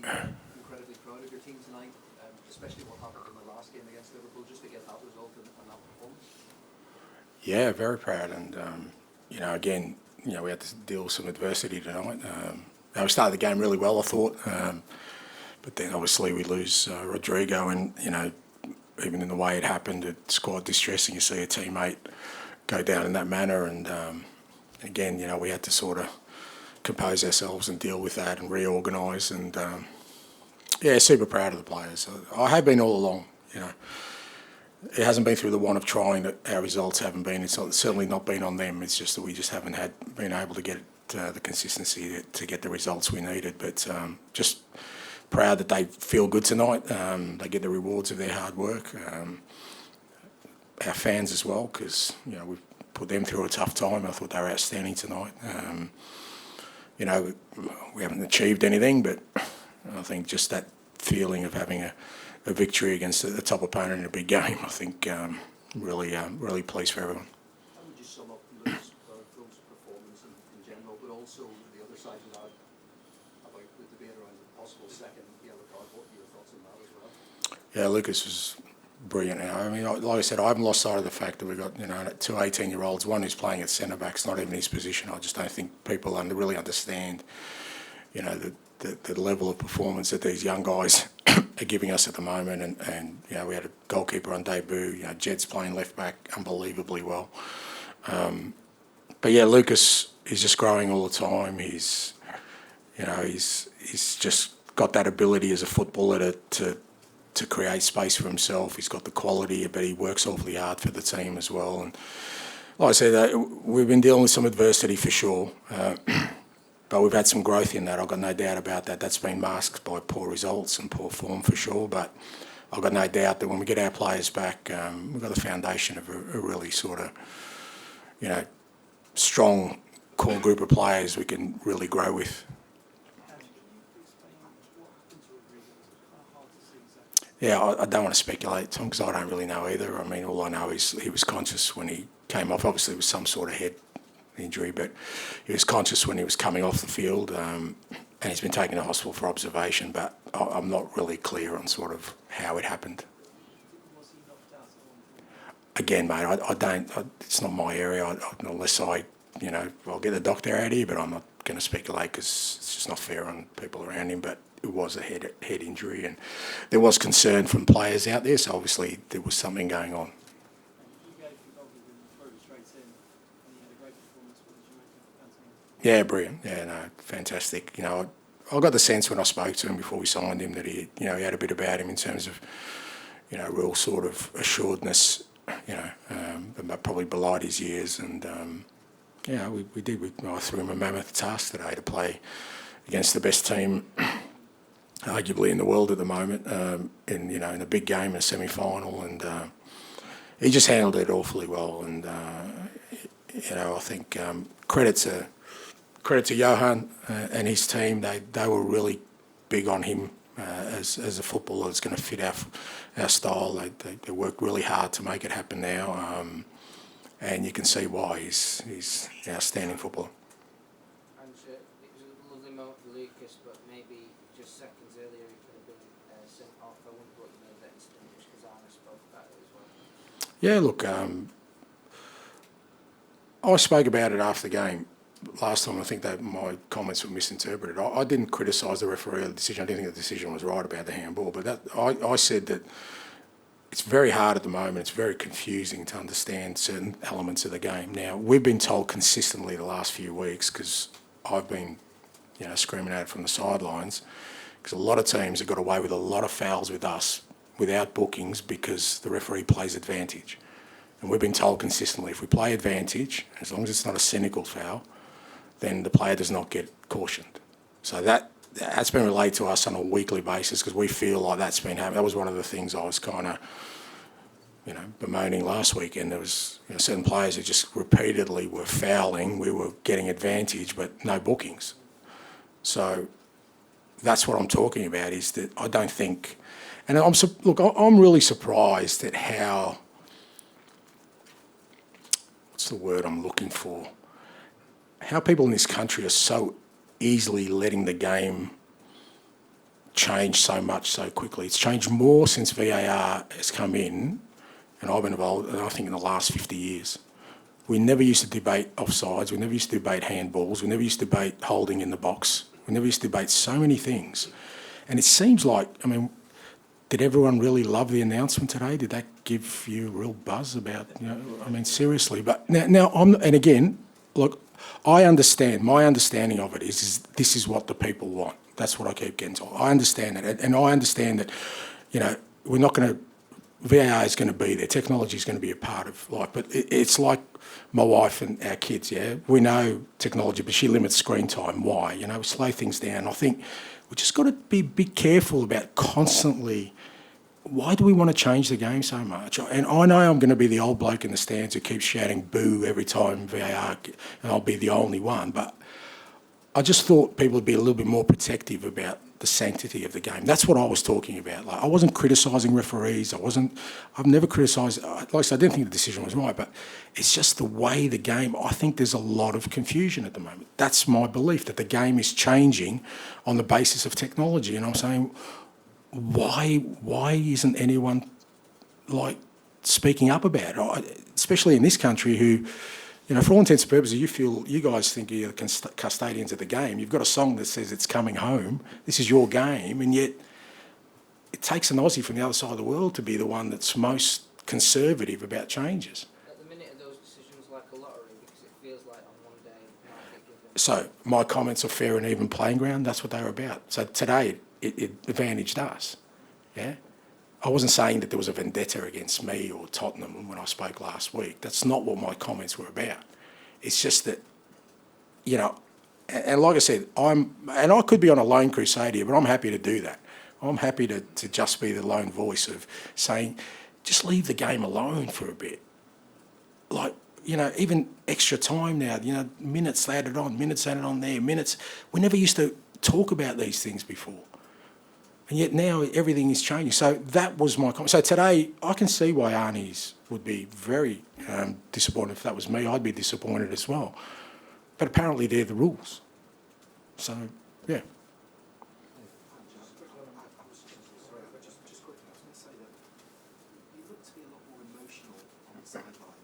incredibly proud of your team tonight, especially what happened in the last game against Liverpool, just to get that result and that performance. Yeah, very proud, and again, we had to deal with some adversity tonight. We started the game really well, I thought, but then obviously we lose Rodrigo, and even in the way it happened, it's quite distressing. You see a teammate go down in that manner, and again, we had to sort of compose ourselves and deal with that and reorganise, and super proud of the players. I have been all along. It hasn't been through the want of trying that our results haven't been. It's certainly not been on them. It's just that we just haven't been able to get the consistency to get the results we needed. But just proud that they feel good tonight. They get the rewards of their hard work. Our fans as well, because we've put them through a tough time. I thought they were outstanding tonight. We haven't achieved anything, but I think just that feeling of having a victory against a top opponent in a big game, I think really pleased for everyone. How would you sum up Phil's performance in general, but also the other side of that, about the debate around the possible second yellow card? What are your thoughts on that as well? Yeah, Lucas was brilliant. I mean, like I said, I haven't lost sight of the fact that we've got two 18-year-olds, one who's playing at centre back. It's not even his position. I just don't think people really understand, the level of performance that these young guys are giving us at the moment. And we had a goalkeeper on debut. Jed's playing left back unbelievably well. But yeah, Lucas is just growing all the time. He's just got that ability as a footballer to create space for himself. He's got the quality, but he works awfully hard for the team as well. And like I said, we've been dealing with some adversity for sure, but we've had some growth in that. I've got no doubt about that. That's been masked by poor results and poor form for sure, but I've got no doubt that when we get our players back, we've got the foundation of a really sort of, strong core group of players we can really grow with. Yeah, I don't want to speculate, Tom, because I don't really know either. I mean, all I know is he was conscious when he came off. Obviously, it was some sort of head injury, but he was conscious when he was coming off the field, and he's been taken to hospital for observation, but I'm not really clear on sort of how it happened. Again, mate, I don't, it's not my area, unless I'll get the doctor out here, but I'm not going to speculate because it's just not fair on people around him, but it was a head injury, and there was concern from players out there, so obviously there was something going on. Yeah, brilliant. Yeah, no, fantastic. I got the sense when I spoke to him before we signed him that he had a bit about him in terms of, real sort of assuredness, that probably belied his years, and we did. I threw him a mammoth task today to play against the best team arguably in the world at the moment, in a big game, a semi-final, and he just handled it awfully well. And I think credit to Johan and his team. They were really big on him as a footballer that's going to fit our style. They worked really hard to make it happen now, and you can see why he's an outstanding footballer. Ange, it was a lovely moment for Lucas, but maybe just seconds earlier he could have been sent off. I wonder what you made of that incident, just because Ange spoke about it as well. Yeah, look, I spoke about it after the game last time. I think that my comments were misinterpreted. I didn't criticise the referee or the decision. I didn't think the decision was right about the handball, but I said that it's very hard at the moment. It's very confusing to understand certain elements of the game. Now, we've been told consistently the last few weeks, because I've been, screaming at it from the sidelines, because a lot of teams have got away with a lot of fouls with us without bookings because the referee plays advantage. And we've been told consistently, if we play advantage, as long as it's not a cynical foul, then the player does not get cautioned. So that's been relayed to us on a weekly basis, because we feel like that's been happening. That was one of the things I was kind of, bemoaning last weekend. There was certain players who just repeatedly were fouling. We were getting advantage, but no bookings. So that's what I'm talking about, is that I don't think... And I'm really surprised at how... What's the word I'm looking for? How people in this country are so easily letting the game changed so much so quickly. It's changed more since VAR has come in, and I've been involved, I think, in the last 50 years. We never used to debate offsides. We never used to debate handballs. We never used to debate holding in the box. We never used to debate so many things. And it seems like, I mean, did everyone really love the announcement today? Did that give you a real buzz about, you know, I mean, seriously? But now and again, look, I understand, my understanding of it is this is what the people want. That's what I keep getting told. I understand that. And I understand that, you know, we're not going to, VAR is going to be there. Technology is going to be a part of life. But it's like my wife and our kids, yeah? We know technology, but she limits screen time. Why? You know, we slow things down. I think we just got to be a bit careful about constantly, why do we want to change the game so much? And I know I'm going to be the old bloke in the stands who keeps shouting boo every time VAR, and I'll be the only one. But I just thought people would be a little bit more protective about the sanctity of the game. That's what I was talking about. Like, I wasn't criticising referees. I've never criticised, like I said, I didn't think the decision was right, but it's just the way the game, I think there's a lot of confusion at the moment. That's my belief, that the game is changing on the basis of technology. And I'm saying, why isn't anyone, like, speaking up about it? Especially in this country who, you know, for all intents and purposes, you guys think you're the custodians of the game. You've got a song that says it's coming home. This is your game, and yet it takes an Aussie from the other side of the world to be the one that's most conservative about changes. At the minute, are those decisions like a lottery, because it feels like on one day it might get given. So my comments are fair and even playing ground. That's what they were about. So today it advantaged us. Yeah. I wasn't saying that there was a vendetta against me or Tottenham when I spoke last week. That's not what my comments were about. It's just that, you know, and like I said, I could be on a lone crusade here, but I'm happy to do that. I'm happy to just be the lone voice of saying, just leave the game alone for a bit. Like, you know, even extra time now, you know, minutes added on there, minutes. We never used to talk about these things before. And yet now everything is changing. So that was my comment. So today I can see why Arnie's would be very disappointed. If that was me, I'd be disappointed as well. But apparently they're the rules. So, yeah. Just quickly, I was going to say that you look to be a lot more emotional on the sideline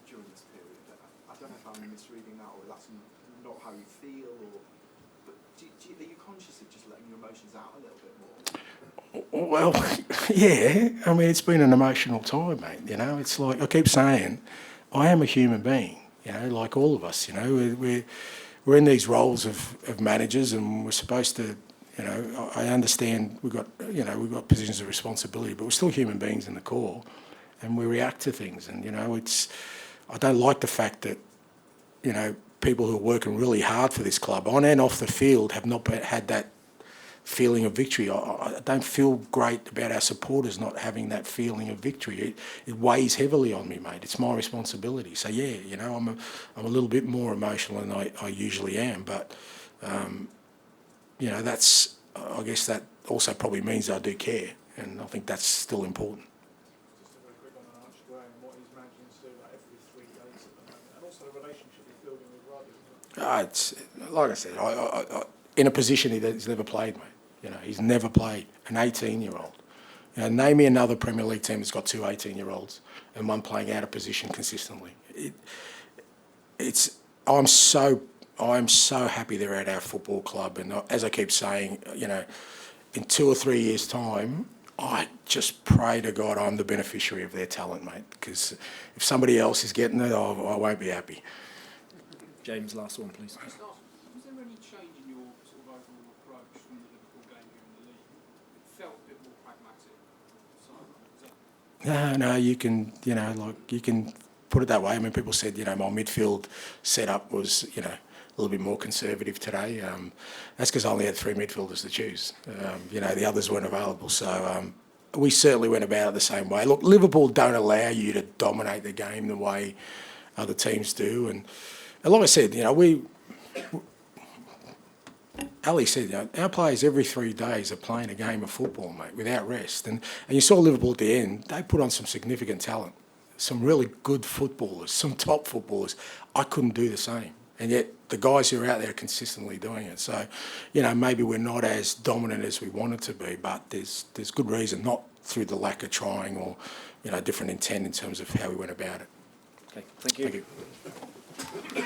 during this period. I don't know if I'm misreading that or that's not how you feel, but are you conscious of just letting your emotions out a little bit more? Well, yeah. I mean, it's been an emotional time, mate. You know, it's like I keep saying, I am a human being. You know, like all of us. You know, we're in these roles of managers, and we're supposed to. You know, I understand we've got positions of responsibility, but we're still human beings in the core, and we react to things. And you know, I don't like the fact that, you know, people who are working really hard for this club on and off the field have not had that feeling of victory. I don't feel great about our supporters not having that feeling of victory. It weighs heavily on me, mate. It's my responsibility. So yeah, you know, I'm a little bit more emotional than I usually am, but you know, I guess that also probably means I do care, and I think that's still important. Just a very quick one on Ange and what he's managing to do like every 3 days at the moment, and also the relationship he's building with Rodrigo. It's like I said, I in a position he's never played, mate. You know, he's never played. An 18-year-old. You know, name me another Premier League team that's got 2 18-year-olds and one playing out of position consistently. I'm so happy they're at our football club, and as I keep saying, you know, in 2 or 3 years' time, I just pray to God I'm the beneficiary of their talent, mate. Because if somebody else is getting it, I won't be happy. James, last one, please. Was there any change in your sort of overall approach from the Liverpool game here in the league? It felt a bit more pragmatic. No, you can put it that way. I mean, people said, you know, my midfield setup was, you know, a little bit more conservative today. That's because I only had 3 midfielders to choose. You know, the others weren't available. So we certainly went about it the same way. Look, Liverpool don't allow you to dominate the game the way other teams do. And like I said, you know, Ali said, you know, our players every 3 days are playing a game of football, mate, without rest. And you saw Liverpool at the end, they put on some significant talent, some really good footballers, some top footballers. I couldn't do the same. And yet the guys who are out there are consistently doing it. So, you know, maybe we're not as dominant as we wanted to be, but there's good reason, not through the lack of trying or, you know, different intent in terms of how we went about it. Okay, thank you. Thank you.